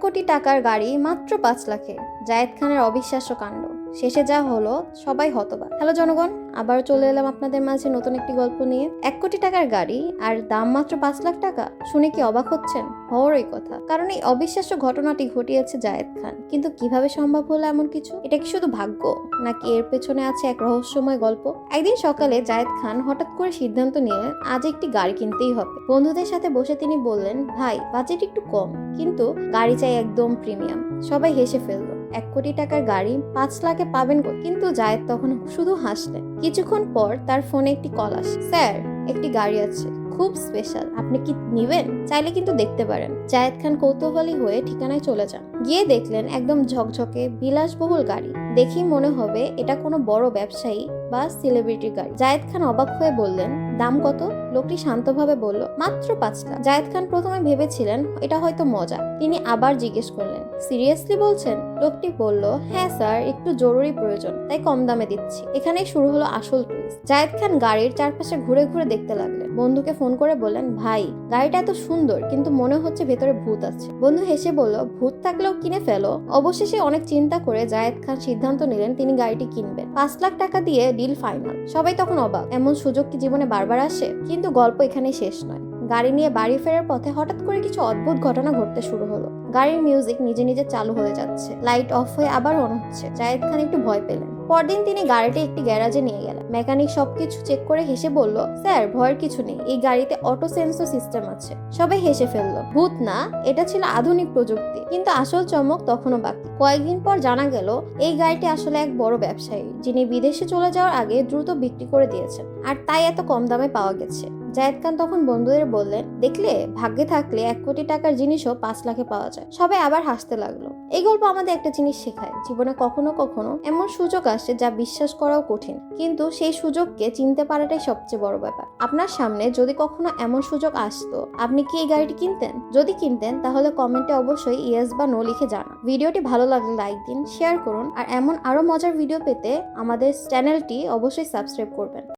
কোটি টাকার গাড়ি মাত্র 5 লাখে। জায়েদ খানের অবিশ্বাস্য কাণ্ড। শেষে যা হলো সবাই হতবাক। হ্যালো জনগণ, আবার চলে এলাম আপনাদের মাঝে নতুন একটি গল্প নিয়ে। 1 কোটি টাকার গাড়ি আর দাম মাত্র 5 লাখ টাকা শুনে কি অবাক হচ্ছেন? হওয়ারই কথা, কারণ এই অবিশ্বাস্য ঘটনাটি ঘটিয়েছে জায়েদ খান। কিন্তু কিভাবে সম্ভব হলো এমন কিছু? এটা কি শুধু ভাগ্য, নাকি এর পেছনে আছে এক রহস্যময় গল্প? একদিন সকালে জায়েদ খান হঠাৎ করে সিদ্ধান্ত নিলেন আজ একটি গাড়ি কিনতেই হবে। বন্ধুদের সাথে বসে তিনি বললেন, ভাই বাজেট একটু কম, কিন্তু গাড়ি চাই একদম প্রিমিয়াম। সবাই হেসে ফেললো। 1 কোটি টাকার গাড়ি 5 লাখে পাবেন কোথায়? কিন্তু জায়েদ তখন শুধু হাসলেন। কিছুক্ষণ পর তার ফোনে একটি কল আসে। স্যার, একটি গাড়ি আছে, খুব স্পেশাল, আপনি কি নিবেন? চাইলে কিন্তু দেখতে পারেন। জায়েদ খান কৌতূহলী হয়ে ঠিকানায় চলে যান। গিয়ে দেখলেন একদম ঝকঝকে বিলাসবহুল গাড়ি। দেখি মনে হবে এটা কোনো বড় ব্যবসায়ী বা সেলিব্রিটির গাড়ি। জায়েদ খান অবাক হয়ে বললেন, দাম কত? লোকটি শান্তভাবে বলল, মাত্র 5 লাখ। জায়েদ খান প্রথমে ভেবেছিলেন এটা হয়তো মজা। তিনি আবার জিজ্ঞেস করলেন, সিরিয়াসলি বলছেন? লোকটি বলল, হ্যাঁ স্যার, একটু জরুরি প্রয়োজন, তাই কম দামে দিচ্ছি। এখানেই শুরু হলো আসল টুইস্ট। জায়েদ খান গাড়ির চারপাশে ঘুরে ঘুরে দেখতে লাগলেন। বন্ধুকে ফোন করে বললেন, ভাই গাড়িটা এত সুন্দর, কিন্তু মনে হচ্ছে ভেতরে ভূত আছে। বন্ধু হেসে বলল, ভূত থাকলেও কিনে ফেলো। অবশেষে অনেক চিন্তা করে জায়েদ খান সিদ্ধান্ত নিলেন তিনি গাড়িটি কিনবেন। 5 লাখ টাকা দিয়ে ডিল ফাইনাল। সবাই তখন অবাক, এমন সুযোগ কি জীবনে বারবার আসে? কিন্তু গল্প এখানেই শেষ নয়। গাড়ি নিয়ে বাড়ি ফেরার পথে হঠাৎ করে কিছু অদ্ভুত ঘটনা ঘটতে শুরু হলো। গাড়ির মিউজিক নিজে নিজে চালু হয়ে যাচ্ছে, লাইট অফ হয়ে আবার অন হচ্ছে। জায়েদ খান একটু ভয় পেলেন। পরদিন তিনি গাড়িটি একটি গ্যারাজে নিয়ে গেলেন। মেকানিক সবকিছু চেক করে হেসে বলল, স্যার ভয়ের কিছু নেই, এই গাড়িতে অটো সেন্সর সিস্টেম আছে। সবাই হেসে ফেললো। ভূত না, এটা ছিল আধুনিক প্রযুক্তি। কিন্তু আসল চমক তখনও বাকি। কয়েকদিন পর জানা গেল এই গাড়িটি আসলে এক বড় ব্যবসায়ী, যিনি বিদেশে চলে যাওয়ার আগে দ্রুত বিক্রি করে দিয়েছেন, আর তাই এত কম দামে পাওয়া গেছে। জায়েদ খান তখন বন্ধুদের বললেন, দেখলে, ভাগ্যে থাকলে 1 কোটি টাকার জিনিসও 5 লাখে পাওয়া যায়। সবাই আবার হাসতে লাগলো। এই গল্প আমাদের একটা জিনিস শেখায়, জীবনে কখনো কখনো এমন সুযোগ আসে যা বিশ্বাস করাও কঠিন, কিন্তু সেই সুযোগকে চিনতে পারাটাই সবচেয়ে বড় ব্যাপার। আপনার সামনে যদি কখনো এমন সুযোগ আসতো, আপনি কি এই গাড়িটি কিনতেন? যদি কিনতেন, তাহলে কমেন্টে অবশ্যই ইয়েস বা নো লিখে জানান। ভিডিওটি ভালো লাগলে লাইক দিন, শেয়ার করুন, আর এমন আরো মজার ভিডিও পেতে আমাদের চ্যানেলটি অবশ্যই সাবস্ক্রাইব করবেন।